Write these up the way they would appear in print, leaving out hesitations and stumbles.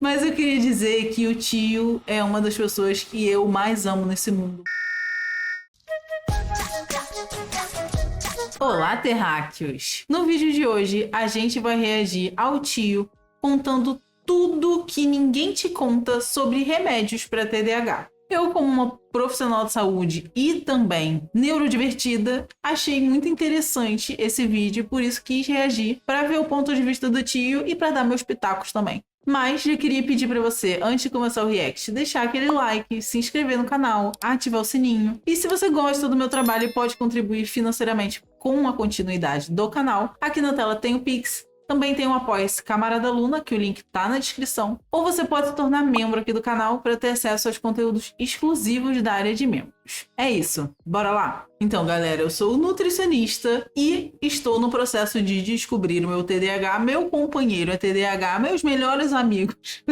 Mas eu queria dizer que o tio é uma das pessoas que eu mais amo nesse mundo. Olá, terráqueos! No vídeo de hoje, a gente vai reagir ao tio contando tudo que ninguém te conta sobre remédios para TDAH. Eu, como uma profissional de saúde e também neurodivertida, achei muito interessante esse vídeo, por isso quis reagir para ver o ponto de vista do tio e para dar meus pitacos também. Mas já queria pedir para você, antes de começar o react, deixar aquele like, se inscrever no canal, ativar o sininho. E se você gosta do meu trabalho e pode contribuir financeiramente com a continuidade do canal, aqui na tela tem o Pix. Também tem o Apoia-se Camarada Luna, que o link tá na descrição. Ou você pode se tornar membro aqui do canal para ter acesso aos conteúdos exclusivos da área de membros. É isso, bora lá? Então, galera, eu sou nutricionista e estou no processo de descobrir o meu TDAH. Meu companheiro é TDAH, meus melhores amigos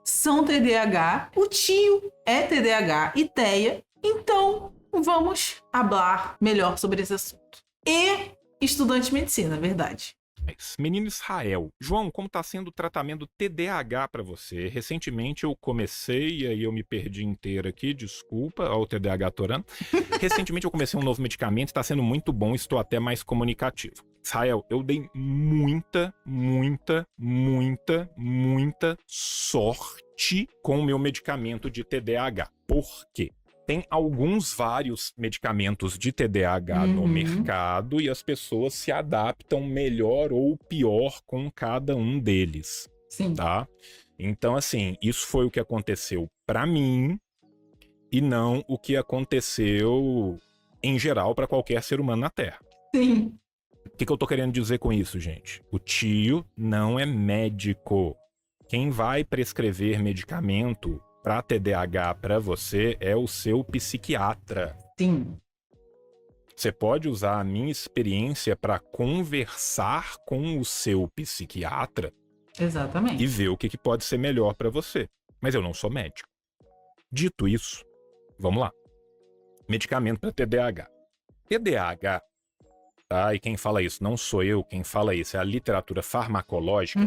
são TDAH. O tio é TDAH e TEA. Então, vamos falar melhor sobre esse assunto. E estudante de medicina, verdade. Menino Israel, João, como está sendo o tratamento TDAH para você? Recentemente eu comecei, e aí eu me perdi inteiro aqui, desculpa, ao TDAH torando. Recentemente eu comecei um novo medicamento, está sendo muito bom, estou até mais comunicativo. Israel, eu dei muita sorte com o meu medicamento de TDAH. Por quê? Tem vários medicamentos de TDAH no mercado e as pessoas se adaptam melhor ou pior com cada um deles. Sim. Tá? Então, assim, isso foi o que aconteceu pra mim e não o que aconteceu em geral pra qualquer ser humano na Terra. Sim. O que eu tô querendo dizer com isso, gente? O tio não é médico. Quem vai prescrever medicamento para TDAH para você é o seu psiquiatra. Sim. Você pode usar a minha experiência para conversar com o seu psiquiatra. Exatamente. E ver o que pode ser melhor para você. Mas eu não sou médico. Dito isso, vamos lá. Medicamento para TDAH. TDAH, tá? E quem fala isso não sou eu, quem fala isso é a literatura farmacológica.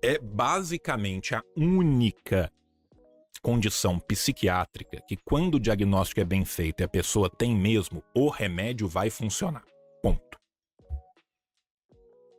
É basicamente a única condição psiquiátrica que, quando o diagnóstico é bem feito e a pessoa tem mesmo, o remédio vai funcionar. Ponto.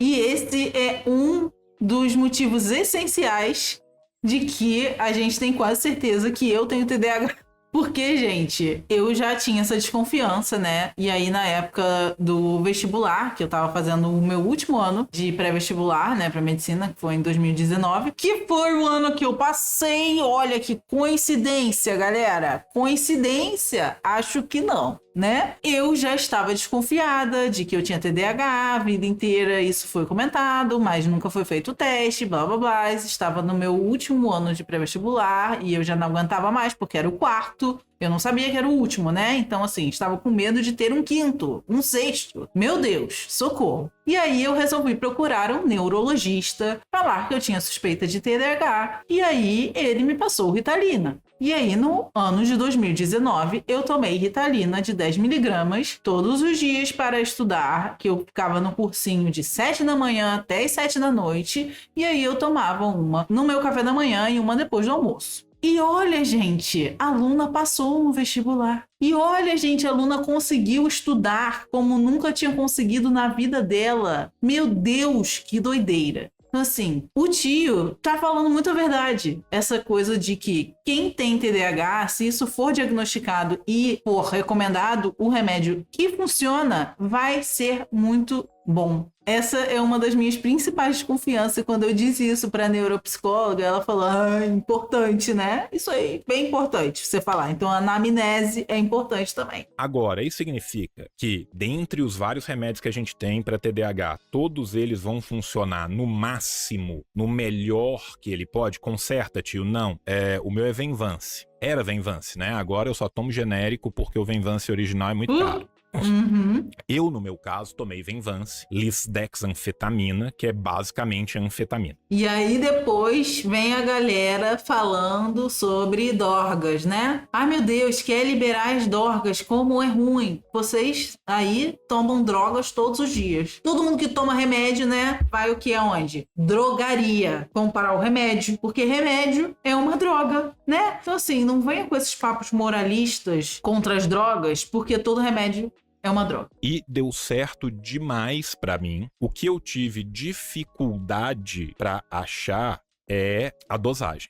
E esse é um dos motivos essenciais de que a gente tem quase certeza que eu tenho TDAH. Porque, gente, eu já tinha essa desconfiança, né? E aí, na época do vestibular, que eu tava fazendo o meu último ano de pré-vestibular, né, pra medicina, que foi em 2019, que foi o ano que eu passei. Olha que coincidência, galera. Coincidência? Acho que não, né? Eu já estava desconfiada de que eu tinha TDAH a vida inteira, isso foi comentado, mas nunca foi feito o teste, blá blá blá. Estava no meu último ano de pré-vestibular e eu já não aguentava mais, porque era o quarto. Eu não sabia que era o último, né? Então, assim, estava com medo de ter um quinto, um sexto. Meu Deus, socorro. E aí eu resolvi procurar um neurologista, falar que eu tinha suspeita de TDAH. E aí ele me passou Ritalina. E aí, no ano de 2019, eu tomei Ritalina de 10 miligramas todos os dias para estudar, que eu ficava no cursinho de 7 da manhã até as 7 da noite. E aí eu tomava uma no meu café da manhã e uma depois do almoço. E olha, gente, a Luna passou no vestibular. E olha, gente, a Luna conseguiu estudar como nunca tinha conseguido na vida dela. Meu Deus, que doideira. Assim, o tio tá falando muita verdade. Essa coisa de que quem tem TDAH, se isso for diagnosticado e for recomendado o remédio que funciona, vai ser muito bom. Essa é uma das minhas principais desconfianças. Quando eu disse isso para a neuropsicóloga, ela falou, importante, né? Isso aí, bem importante você falar. Então, a anamnese é importante também. Agora, isso significa que, dentre os vários remédios que a gente tem para TDAH, todos eles vão funcionar no máximo, no melhor que ele pode? Conserta, tio? Não. O meu é Venvance. Era Venvance, né? Agora eu só tomo genérico porque o Venvance original é muito caro. Uhum. Eu, no meu caso, tomei Venvance, lisdexanfetamina, que é basicamente anfetamina. E aí depois vem a galera falando sobre dorgas, né? Ai meu Deus, quer liberar as dorgas, como é ruim. Vocês aí tomam drogas todos os dias. Todo mundo que toma remédio, né? Vai o que aonde? Drogaria. Comparar o remédio, porque remédio é uma droga, né? Então assim, não venha com esses papos moralistas contra as drogas, porque todo remédio é uma droga. E deu certo demais pra mim. O que eu tive dificuldade pra achar é a dosagem.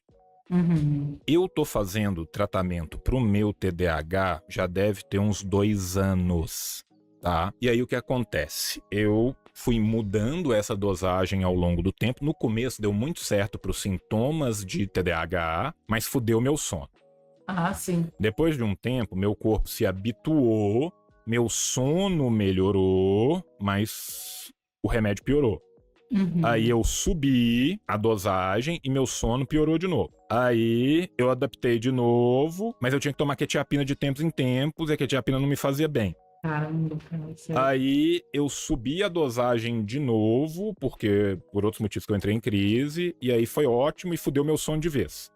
Uhum. Eu tô fazendo tratamento pro meu TDAH já deve ter uns 2 anos, tá? E aí o que acontece? Eu fui mudando essa dosagem ao longo do tempo. No começo deu muito certo pros sintomas de TDAH, mas fudeu meu sono. Ah, sim. Depois de um tempo, meu corpo se habituou, meu sono melhorou, mas o remédio piorou. Uhum. Aí eu subi a dosagem e meu sono piorou de novo. Aí eu adaptei de novo, mas eu tinha que tomar quetiapina de tempos em tempos e a quetiapina não me fazia bem. Caramba, cara, sério. Aí eu subi a dosagem de novo, porque por outros motivos que eu entrei em crise, e aí foi ótimo e fudeu meu sono de vez.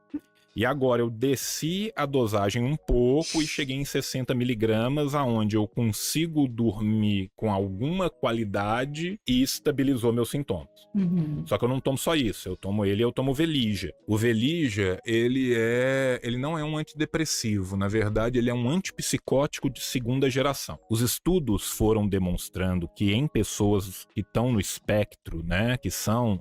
E agora eu desci a dosagem um pouco e cheguei em 60 miligramas, aonde eu consigo dormir com alguma qualidade e estabilizou meus sintomas. Uhum. Só que eu não tomo só isso, eu tomo Velija. O Velija, ele não é um antidepressivo, na verdade ele é um antipsicótico de segunda geração. Os estudos foram demonstrando que em pessoas que estão no espectro, né, que são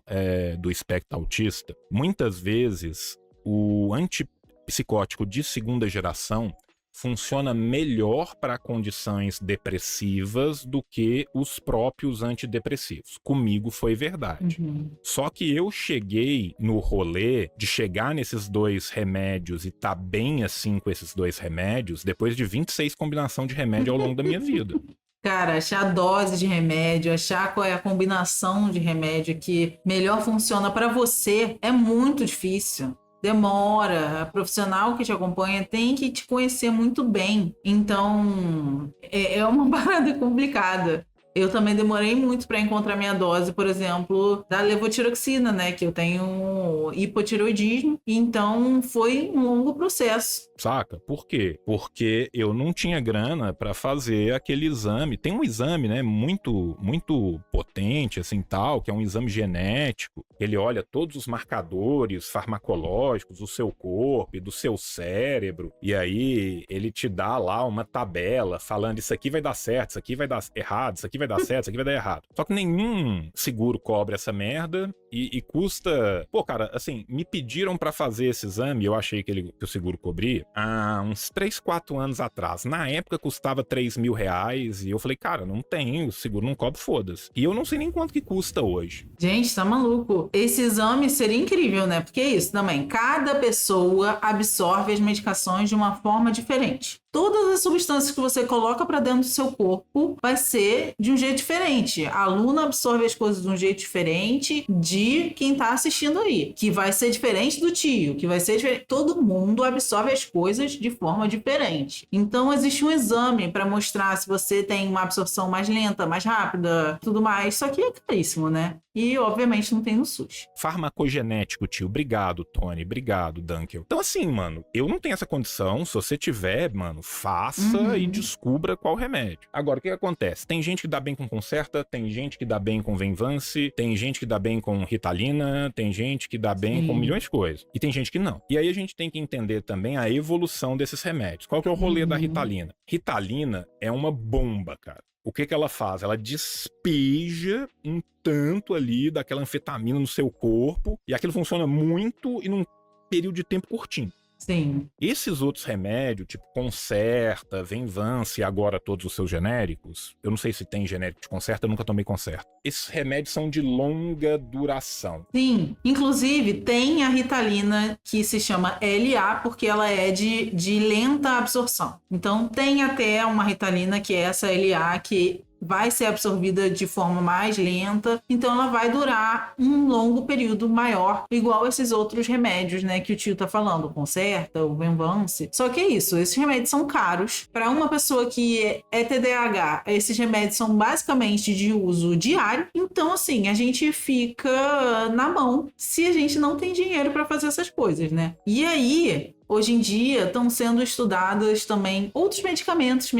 do espectro autista, muitas vezes o antipsicótico de segunda geração funciona melhor para condições depressivas do que os próprios antidepressivos. Comigo foi verdade. Uhum. Só que eu cheguei no rolê de chegar nesses 2 remédios e tá bem assim com esses 2 remédios depois de 26 combinações de remédio ao longo da minha vida. Cara, achar a dose de remédio, achar qual é a combinação de remédio que melhor funciona para você é muito difícil. Demora, a profissional que te acompanha tem que te conhecer muito bem. Então, é uma parada complicada. Eu também demorei muito para encontrar minha dose, por exemplo, da levotiroxina, né? Que eu tenho hipotireoidismo. Então, foi um longo processo. Saca? Por quê? Porque eu não tinha grana para fazer aquele exame. Tem um exame, né, muito potente, assim, tal, que é um exame genético. Ele olha todos os marcadores farmacológicos do seu corpo e do seu cérebro. E aí, ele te dá lá uma tabela falando isso aqui vai dar certo, isso aqui vai dar errado, isso aqui vai dar certo, isso aqui vai dar errado. Só que nenhum seguro cobre essa merda e custa... Pô, cara, assim, me pediram pra fazer esse exame, eu achei que o seguro cobria, há uns 3, 4 anos atrás. Na época custava R$3.000 e eu falei, cara, não tem, o seguro não cobre, foda-se. E eu não sei nem quanto que custa hoje. Gente, tá maluco. Esse exame seria incrível, né? Porque é isso também. Cada pessoa absorve as medicações de uma forma diferente. Todas as substâncias que você coloca para dentro do seu corpo vai ser de um jeito diferente. A aluna absorve as coisas de um jeito diferente de quem tá assistindo aí. Que vai ser diferente do tio, que vai ser diferente. Todo mundo absorve as coisas de forma diferente. Então, existe um exame para mostrar se você tem uma absorção mais lenta, mais rápida, tudo mais. Só que é caríssimo, né? E, obviamente, não tem no SUS. Farmacogenético, tio. Obrigado, Tony. Obrigado, Dunkel. Então, assim, mano, eu não tenho essa condição. Se você tiver, mano, faça e descubra qual remédio. Agora, o que acontece? Tem gente que dá bem com Concerta, tem gente que dá bem com Venvance, tem gente que dá bem com Ritalina, tem gente que dá bem com milhões de coisas. E tem gente que não. E aí a gente tem que entender também a evolução desses remédios. Qual que é o rolê da Ritalina? Ritalina é uma bomba, cara. O que ela faz? Ela despeja um tanto ali daquela anfetamina no seu corpo e aquilo funciona muito e num período de tempo curtinho. Sim. Esses outros remédios, tipo Concerta, Venvance e agora todos os seus genéricos, eu não sei se tem genérico de Concerta, eu nunca tomei Concerta. Esses remédios são de longa duração. Sim. Inclusive, tem a Ritalina que se chama LA porque ela é de lenta absorção. Então, tem até uma Ritalina que é essa LA que vai ser absorvida de forma mais lenta, então ela vai durar um longo período maior, igual esses outros remédios, né, que o tio tá falando, o Concerta, o Venvance. Só que é isso, esses remédios são caros. Para uma pessoa que é TDAH, esses remédios são basicamente de uso diário, então assim, a gente fica na mão se a gente não tem dinheiro para fazer essas coisas, né? E aí, hoje em dia estão sendo estudados também outros medicamentos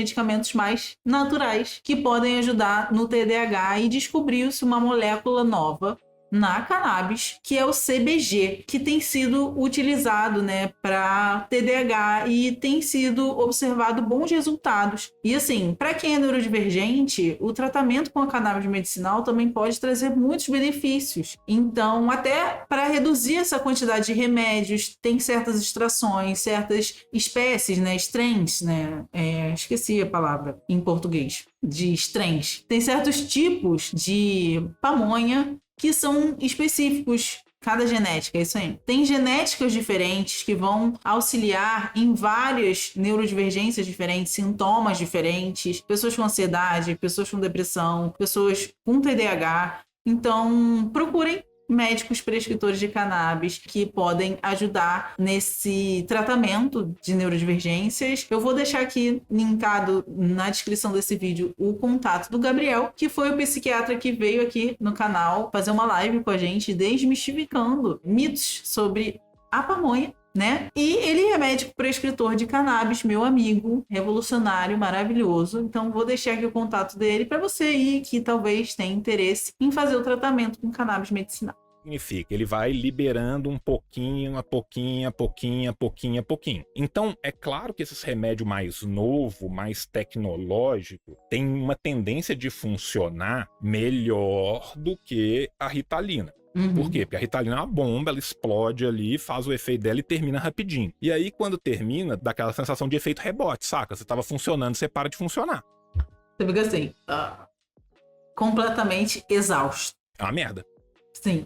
mais naturais que podem ajudar no TDAH, e descobriu-se uma molécula nova na cannabis, que é o CBG, que tem sido utilizado, né, para TDAH e tem sido observado bons resultados. E assim, para quem é neurodivergente, o tratamento com a cannabis medicinal também pode trazer muitos benefícios. Então, até para reduzir essa quantidade de remédios, tem certas extrações, certas espécies, né, strains, né, esqueci a palavra em português, de strains. Tem certos tipos de pamonha que são específicos, cada genética, é isso aí. Tem genéticas diferentes que vão auxiliar em várias neurodivergências diferentes, sintomas diferentes, pessoas com ansiedade, pessoas com depressão, pessoas com TDAH. Então, procurem médicos prescritores de cannabis que podem ajudar nesse tratamento de neurodivergências. Eu vou deixar aqui linkado na descrição desse vídeo o contato do Gabriel, que foi o psiquiatra que veio aqui no canal fazer uma live com a gente, desmistificando mitos sobre a pamonha, né? E ele é médico prescritor de cannabis, meu amigo, revolucionário, maravilhoso. Então vou deixar aqui o contato dele para você aí que talvez tenha interesse em fazer o tratamento com cannabis medicinal. Significa, ele vai liberando um pouquinho, a pouquinho, a pouquinho, a pouquinho, a pouquinho. Então, é claro que esses remédios mais novo, mais tecnológico, tem uma tendência de funcionar melhor do que a Ritalina. Por quê? Porque a Ritalina é uma bomba, ela explode ali, faz o efeito dela e termina rapidinho. E aí, quando termina, dá aquela sensação de efeito rebote, saca? Você tava funcionando, você para de funcionar. Você fica assim, completamente exausto. É uma merda. Sim.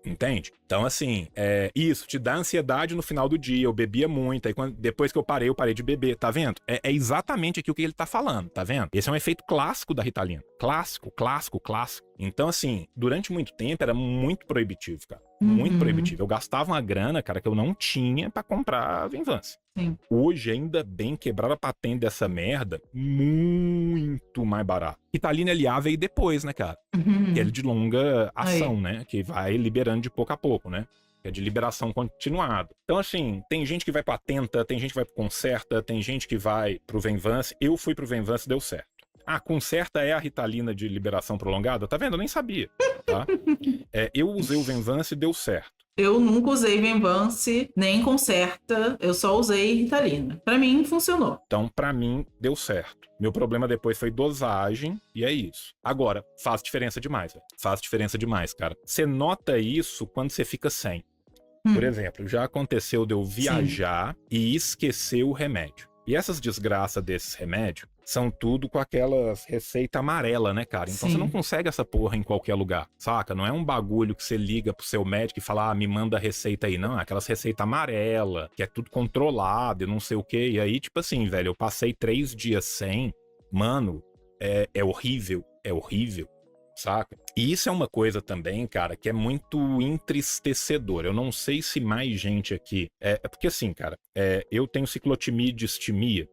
Entende? Então, assim, isso te dá ansiedade no final do dia. Eu bebia muito, aí depois que eu parei de beber, tá vendo? É exatamente aqui o que ele tá falando, tá vendo? Esse é um efeito clássico da Ritalina. Clássico, clássico, clássico. Então, assim, durante muito tempo era muito proibitivo, cara. Muito proibitivo. Eu gastava uma grana, cara, que eu não tinha pra comprar Venvance. Sim. Hoje, ainda bem, quebraram a patente dessa merda muito mais barato. Ritalina LA veio depois, né, cara? Que é de longa ação, né? Que vai liberando de pouco a pouco, né? Que é de liberação continuada. Então, assim, tem gente que vai pra Tenta, tem gente que vai pro Concerta, tem gente que vai pro Venvance. Eu fui pro Venvance, deu certo. Ah, Concerta é a Ritalina de liberação prolongada? Tá vendo? Eu nem sabia, tá? Eu usei o Venvance e deu certo. Eu nunca usei Venvance, nem Concerta, eu só usei Ritalina. Pra mim, funcionou. Então, pra mim, deu certo. Meu problema depois foi dosagem, e é isso. Agora, faz diferença demais, velho. Faz diferença demais, cara. Você nota isso quando você fica sem. Por exemplo, já aconteceu de eu viajar e esquecer o remédio. E essas desgraças desses remédios são tudo com aquelas receita amarela, né, cara? Então você não consegue essa porra em qualquer lugar, saca? Não é um bagulho que você liga pro seu médico e fala, me manda a receita aí. Não, é aquelas receitas amarela, que é tudo controlado e não sei o quê. E aí, tipo assim, velho, eu passei 3 dias sem. Mano, é horrível, saca? E isso é uma coisa também, cara, que é muito entristecedor. Eu não sei se mais gente aqui... É porque assim, cara, eu tenho ciclotimia e distimia,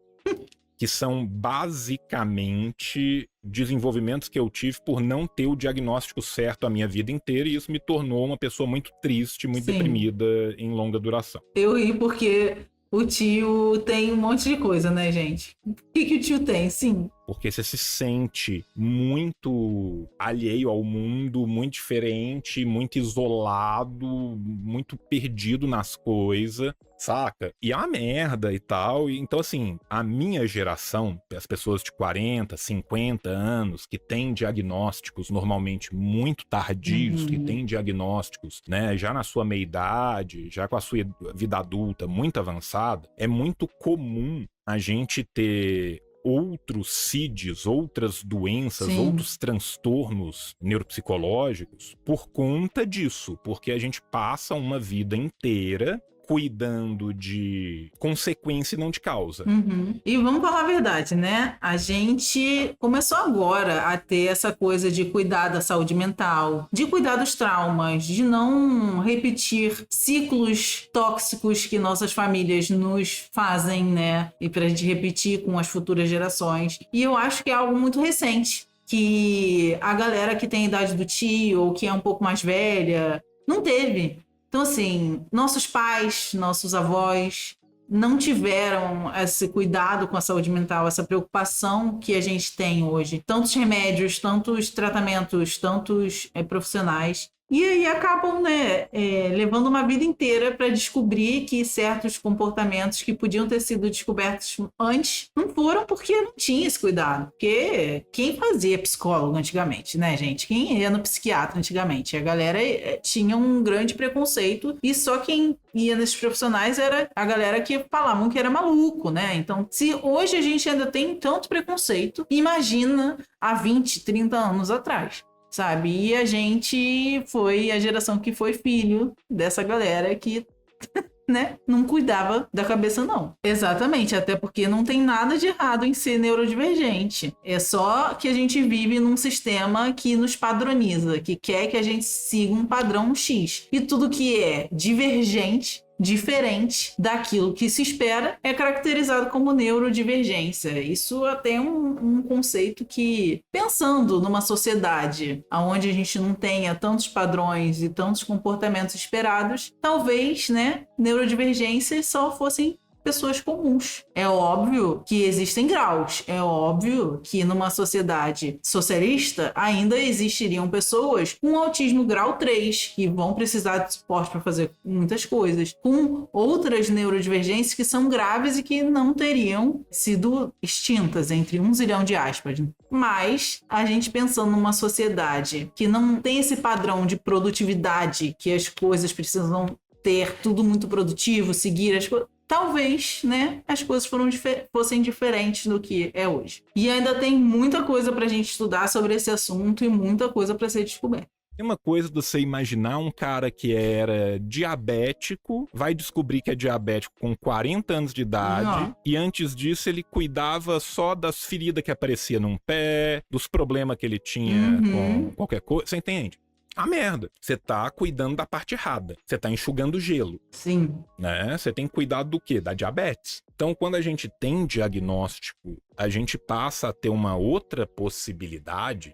que são basicamente desenvolvimentos que eu tive por não ter o diagnóstico certo a minha vida inteira, e isso me tornou uma pessoa muito triste, muito deprimida em longa duração. Eu ri porque o tio tem um monte de coisa, né, gente? O que o tio tem? Sim. Porque você se sente muito alheio ao mundo, muito diferente, muito isolado, muito perdido nas coisas, saca? E é uma merda e tal. Então, assim, a minha geração, as pessoas de 40, 50 anos, que têm diagnósticos normalmente muito tardios, que têm diagnósticos, né, já na sua meia-idade, já com a sua vida adulta muito avançada, é muito comum a gente ter outros CIDs, outras doenças, outros transtornos neuropsicológicos por conta disso, porque a gente passa uma vida inteira cuidando de consequência e não de causa. E vamos falar a verdade, né? A gente começou agora a ter essa coisa de cuidar da saúde mental, de cuidar dos traumas, de não repetir ciclos tóxicos que nossas famílias nos fazem, né? E pra gente repetir com as futuras gerações. E eu acho que é algo muito recente, que a galera que tem a idade do tio ou que é um pouco mais velha não teve. Então, assim, nossos pais, nossos avós não tiveram esse cuidado com a saúde mental, essa preocupação que a gente tem hoje. Tantos remédios, tantos tratamentos, tantos profissionais. E aí acabam, né, levando uma vida inteira para descobrir que certos comportamentos que podiam ter sido descobertos antes não foram porque não tinha esse cuidado. Porque quem fazia psicólogo antigamente, né, gente? Quem ia no psiquiatra antigamente? A galera tinha um grande preconceito e só quem ia nesses profissionais era a galera que falavam que era maluco, né? Então, se hoje a gente ainda tem tanto preconceito, imagina há 20, 30 anos atrás. Sabe? E a gente foi a geração que foi filho dessa galera que, né, não cuidava da cabeça, não. Exatamente, até porque não tem nada de errado em ser neurodivergente. É só que a gente vive num sistema que nos padroniza, que quer que a gente siga um padrão X. E tudo que é divergente, diferente daquilo que se espera, é caracterizado como neurodivergência. Isso até é um conceito que, pensando numa sociedade onde a gente não tenha tantos padrões e tantos comportamentos esperados, talvez, né, neurodivergências só fossem pessoas comuns. É óbvio que existem graus. É óbvio que numa sociedade socialista ainda existiriam pessoas com autismo grau 3 que vão precisar de suporte para fazer muitas coisas, com outras neurodivergências que são graves e que não teriam sido extintas, entre 1 zilhão de aspas. Mas a gente pensando numa sociedade que não tem esse padrão de produtividade que as coisas precisam ter, tudo muito produtivo, seguir as coisas, talvez, né, as coisas fossem diferentes do que é hoje. E ainda tem muita coisa pra gente estudar sobre esse assunto e muita coisa pra ser descoberta. Tem uma coisa de você imaginar um cara que era diabético, vai descobrir que é diabético com 40 anos de idade, e antes disso ele cuidava só das feridas que apareciam num pé, dos problemas que ele tinha com qualquer coisa, você entende? A merda. Você tá cuidando da parte errada. Você tá enxugando gelo. Sim. Né? Você tem que cuidar do quê? Da diabetes. Então, quando a gente tem diagnóstico, a gente passa a ter uma outra possibilidade,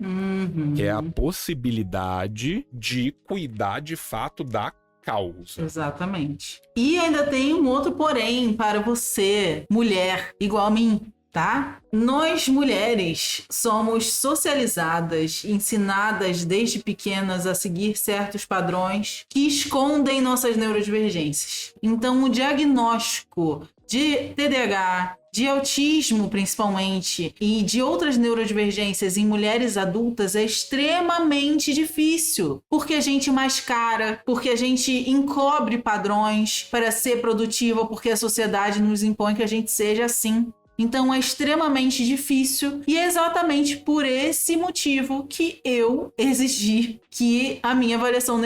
que é a possibilidade de cuidar de fato da causa. Exatamente. E ainda tem um outro porém para você, mulher, igual a mim. Tá? Nós, mulheres, somos socializadas, ensinadas desde pequenas a seguir certos padrões que escondem nossas neurodivergências. Então, o diagnóstico de TDAH, de autismo principalmente, e de outras neurodivergências em mulheres adultas é extremamente difícil, porque a gente mascara, porque a gente encobre padrões para ser produtiva, porque a sociedade nos impõe que a gente seja assim. Então é extremamente difícil e é exatamente por esse motivo que eu exigi que a minha avaliação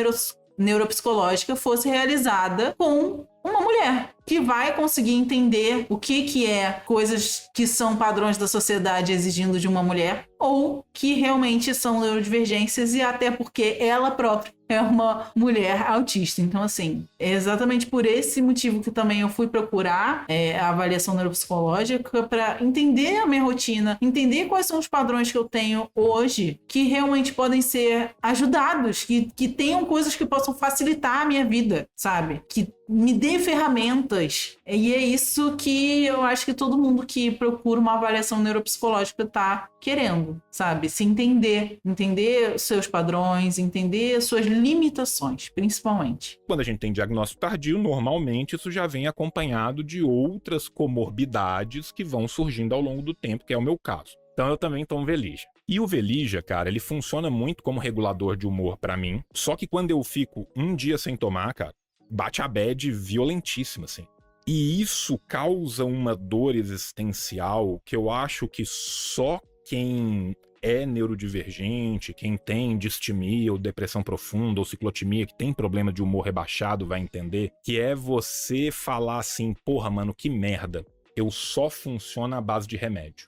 neuropsicológica fosse realizada com uma mulher que vai conseguir entender o que é coisas que são padrões da sociedade exigindo de uma mulher ou que realmente são neurodivergências e até porque ela própria é uma mulher autista. Então, assim, é exatamente por esse motivo que também eu fui procurar a avaliação neuropsicológica para entender a minha rotina, entender quais são os padrões que eu tenho hoje que realmente podem ser ajudados, que tenham coisas que possam facilitar a minha vida, sabe? Que me dê ferramentas. E é isso que eu acho que todo mundo que procura uma avaliação neuropsicológica tá querendo, sabe? Se entender os seus padrões, entender suas limitações, principalmente. Quando a gente tem diagnóstico tardio, normalmente isso já vem acompanhado de outras comorbidades que vão surgindo ao longo do tempo, que é o meu caso. Então eu também tomo Velija. E o Velija, cara, ele funciona muito como regulador de humor pra mim, só que quando eu fico um dia sem tomar, cara, bate a bad violentíssima, assim. E isso causa uma dor existencial que eu acho que só quem é neurodivergente, quem tem distimia ou depressão profunda ou ciclotimia, que tem problema de humor rebaixado, vai entender, que é você falar assim, porra, mano, que merda, eu só funciono à base de remédio.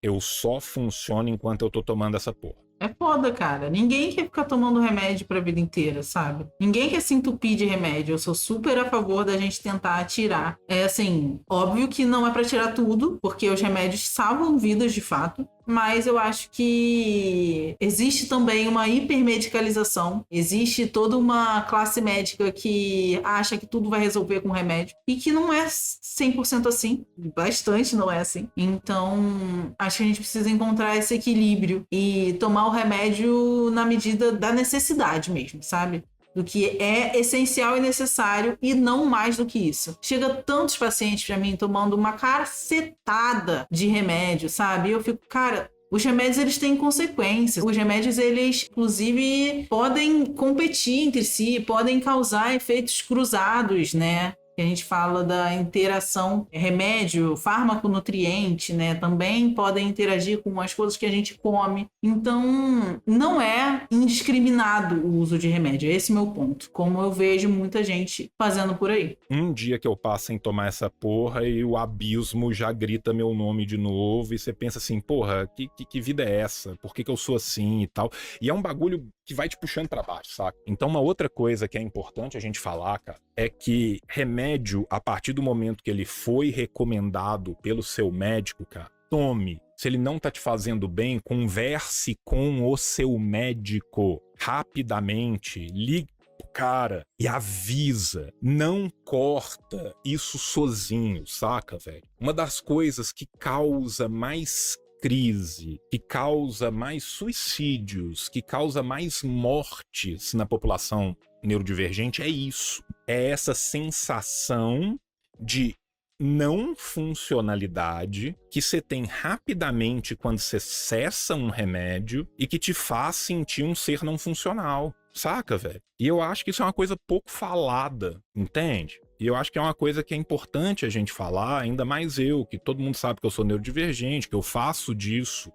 Eu só funciono enquanto eu tô tomando essa porra. É foda, cara. Ninguém quer ficar tomando remédio pra vida inteira, sabe? Ninguém quer se entupir de remédio. Eu sou super a favor da gente tentar tirar. É assim, óbvio que não é pra tirar tudo, porque os remédios salvam vidas de fato. Mas eu acho que existe também uma hipermedicalização. Existe toda uma classe médica que acha que tudo vai resolver com remédio. E que não é 100% assim. Bastante não é assim. Então, acho que a gente precisa encontrar esse equilíbrio e tomar o remédio na medida da necessidade mesmo, sabe? Do que é essencial e necessário e não mais do que isso. Chega tantos pacientes pra mim tomando uma cacetada de remédio, sabe? E eu fico, cara, os remédios eles têm consequências. Os remédios eles, inclusive, podem competir entre si, podem causar efeitos cruzados, né? Que a gente fala da interação remédio, fármaco, nutriente, né? Também podem interagir com as coisas que a gente come. Então, não é indiscriminado o uso de remédio. Esse é o meu ponto. Como eu vejo muita gente fazendo por aí. Um dia que eu passo sem tomar essa porra e o abismo já grita meu nome de novo e você pensa assim, porra, que vida é essa? Por que eu sou assim e tal? E é um bagulho que vai te puxando pra baixo, saca? Então uma outra coisa que é importante a gente falar, cara, é que remédio, a partir do momento que ele foi recomendado pelo seu médico, cara, tome. Se ele não tá te fazendo bem, converse com o seu médico rapidamente, ligue pro cara e avisa. Não corta isso sozinho, saca, velho? Uma das coisas que causa mais crise, que causa mais suicídios, que causa mais mortes na população neurodivergente é isso. É essa sensação de não funcionalidade que você tem rapidamente quando você cessa um remédio e que te faz sentir um ser não funcional, saca, velho? E eu acho que isso é uma coisa pouco falada, entende? E eu acho que é uma coisa que é importante a gente falar, ainda mais eu, que todo mundo sabe que eu sou neurodivergente, que eu faço disso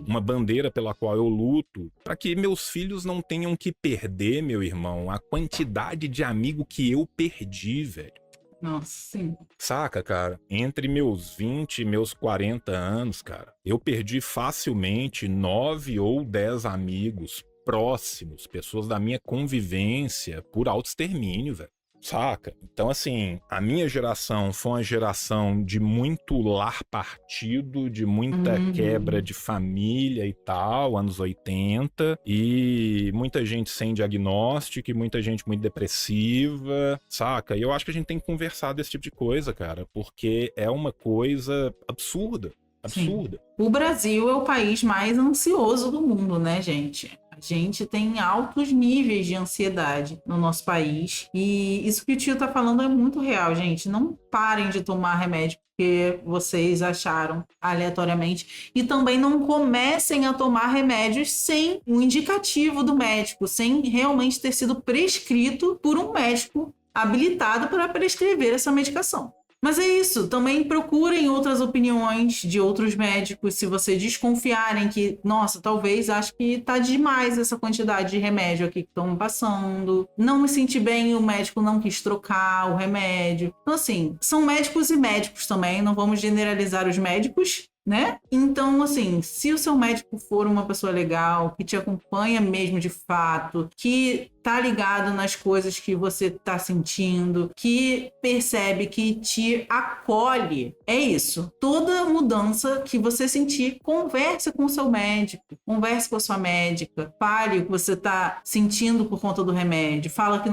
uma bandeira pela qual eu luto, para que meus filhos não tenham que perder, meu irmão, a quantidade de amigo que eu perdi, velho. Nossa, sim. Saca, cara? Entre meus 20 e meus 40 anos, cara, eu perdi facilmente 9 ou 10 amigos próximos, pessoas da minha convivência, por autoextermínio, velho. Saca? Então, assim, a minha geração foi uma geração de muito lar partido, de muita quebra de família e tal, anos 80, e muita gente sem diagnóstico, e muita gente muito depressiva, saca? E eu acho que a gente tem que conversar desse tipo de coisa, cara, porque é uma coisa absurda. Absurda. Sim. O Brasil é o país mais ansioso do mundo, né, gente? A gente tem altos níveis de ansiedade no nosso país. E isso que o tio tá falando é muito real, gente. Não parem de tomar remédio porque vocês acharam aleatoriamente. E também não comecem a tomar remédios sem um indicativo do médico, sem realmente ter sido prescrito por um médico habilitado para prescrever essa medicação. Mas é isso, também procurem outras opiniões de outros médicos se vocês desconfiarem que, nossa, talvez acho que tá demais essa quantidade de remédio aqui que estão passando. Não me senti bem, o médico não quis trocar o remédio. Então, assim, são médicos e médicos também, não vamos generalizar os médicos, né? Então, assim, se o seu médico for uma pessoa legal, que te acompanha mesmo de fato, que tá ligado nas coisas que você tá sentindo, que percebe, que te acolhe, é isso. Toda mudança que você sentir, converse com o seu médico, converse com a sua médica, fale o que você tá sentindo por conta do remédio, fala que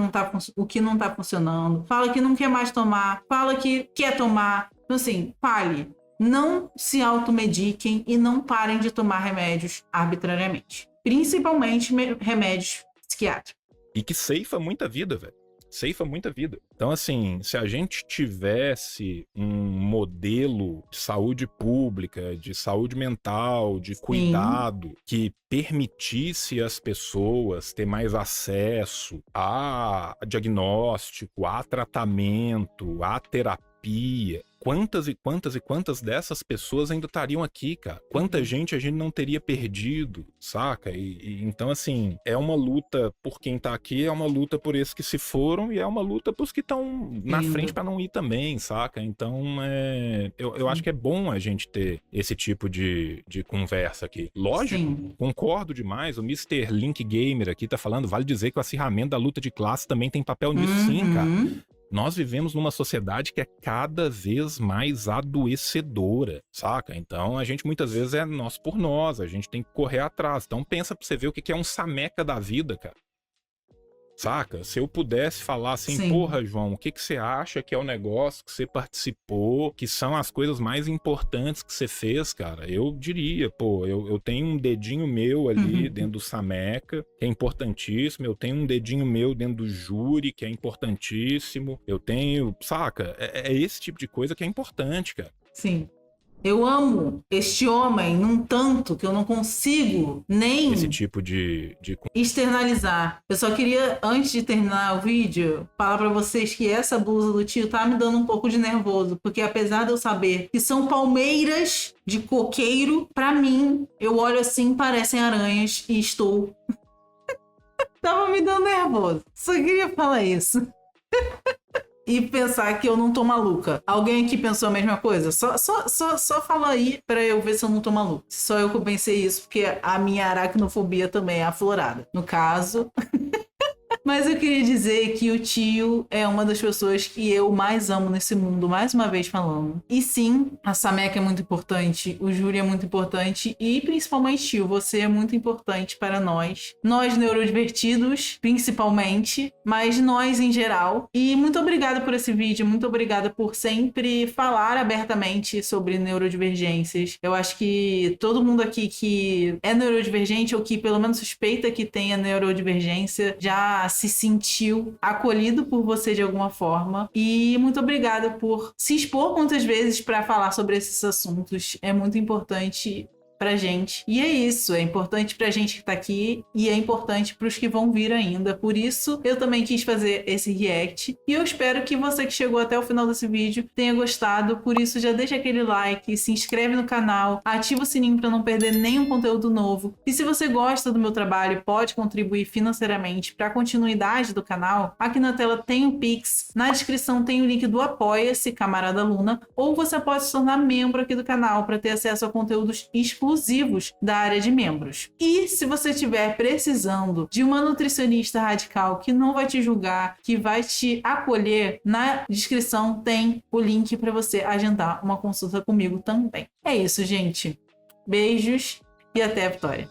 o que não tá funcionando, fala que não quer mais tomar, fala que quer tomar. Então, assim, fale. Não se automediquem e não parem de tomar remédios arbitrariamente. Principalmente remédios psiquiátricos. E que ceifa muita vida, velho. Ceifa muita vida. Então, assim, se a gente tivesse um modelo de saúde pública, de saúde mental, de cuidado, que permitisse às pessoas ter mais acesso a diagnóstico, a tratamento, a terapia, terapia. Quantas e quantas e quantas dessas pessoas ainda estariam aqui, cara? Quanta gente a gente não teria perdido, saca? Então, assim, é uma luta por quem tá aqui, é uma luta por esses que se foram e é uma luta pros que estão na frente pra não ir também, saca? Então, eu acho que é bom a gente ter esse tipo de conversa aqui. Lógico, Sim. concordo demais. O Mr. Link Gamer aqui tá falando, vale dizer que o acirramento da luta de classe também tem papel nisso, sim, cara. Nós vivemos numa sociedade que é cada vez mais adoecedora, saca? Então a gente muitas vezes é nós por nós, a gente tem que correr atrás. Então pensa pra você ver o que é um sameca da vida, cara. Saca? Se eu pudesse falar assim, Sim. porra, João, o que você acha que é o negócio que você participou, que são as coisas mais importantes que você fez, cara? Eu diria, pô, eu tenho um dedinho meu ali dentro do Sameca, que é importantíssimo, eu tenho um dedinho meu dentro do júri, que é importantíssimo, eu tenho, saca? É esse tipo de coisa que é importante, cara. Sim. Eu amo este homem num tanto que eu não consigo nem Esse tipo de externalizar. Eu só queria, antes de terminar o vídeo, falar pra vocês que essa blusa do tio tá me dando um pouco de nervoso, porque apesar de eu saber que são palmeiras de coqueiro, pra mim, eu olho assim, parecem aranhas e estou... Tava me dando nervoso. Só queria falar isso. E pensar que eu não tô maluca. Alguém aqui pensou a mesma coisa? Só fala aí pra eu ver se eu não tô maluca. Só eu que pensei isso, porque a minha aracnofobia também é aflorada. No caso... Mas eu queria dizer que o tio é uma das pessoas que eu mais amo nesse mundo, mais uma vez falando. E sim, a Sameca é muito importante, o júri é muito importante e principalmente, tio, você é muito importante para nós. Nós neurodivertidos, principalmente, mas nós em geral. E muito obrigada por esse vídeo, muito obrigada por sempre falar abertamente sobre neurodivergências. Eu acho que todo mundo aqui que é neurodivergente ou que pelo menos suspeita que tenha neurodivergência já se sentiu acolhido por você de alguma forma. E muito obrigada por se expor muitas vezes para falar sobre esses assuntos. É muito importante pra gente. E é isso, é importante pra gente que tá aqui e é importante pros que vão vir ainda. Por isso, eu também quis fazer esse react e eu espero que você que chegou até o final desse vídeo tenha gostado. Por isso, já deixa aquele like, se inscreve no canal, ativa o sininho pra não perder nenhum conteúdo novo. E se você gosta do meu trabalho e pode contribuir financeiramente para a continuidade do canal, aqui na tela tem o Pix, na descrição tem o link do Apoia-se, Camarada Luna, ou você pode se tornar membro aqui do canal para ter acesso a conteúdos exclusivos da área de membros. E se você estiver precisando de uma nutricionista radical que não vai te julgar, que vai te acolher, na descrição tem o link para você agendar uma consulta comigo também. É isso, gente. Beijos e até a vitória.